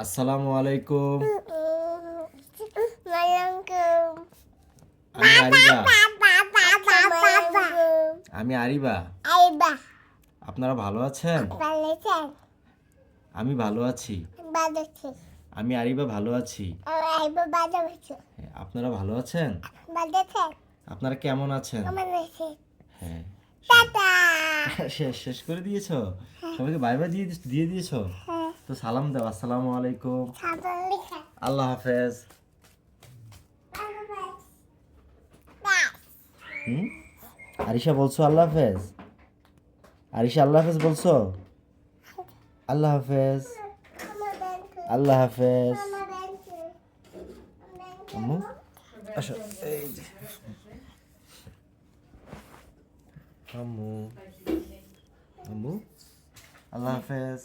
আসসালামু আলাইকুম। Assalamualaikum. আমি আরিবা। Assalamualaikum. আমি আরিবা। Aiba. আপনারা ভালো আছেন? Balasan. আমি ভালো আছি। Balasan. আমি আরিবা ভালো আছি। Aiba balasan. হ্যাঁ, আপনারা ভালো আছেন? Balasan. আপনারা কেমন আছেন? Balasan. হ্যাঁ। Tata. শেষ করে দিয়েছো? সবাইকে বাই বাই দিয়ে দিয়েছো? তো সালাম দাও। আসসালামু আলাইকুম। Assalamualaikum. আল্লাহ হাফেজ। হুম? আরিশা বলছো আল্লাহ হাফেজ? আরিশা আল্লাহ হাফেজ বলছো? আল্লাহ হাফেজ। আল্লাহ হাফেজ। আম্মু আসো, এই যে আম্মু। আম্মু আল্লাহ হাফেজ।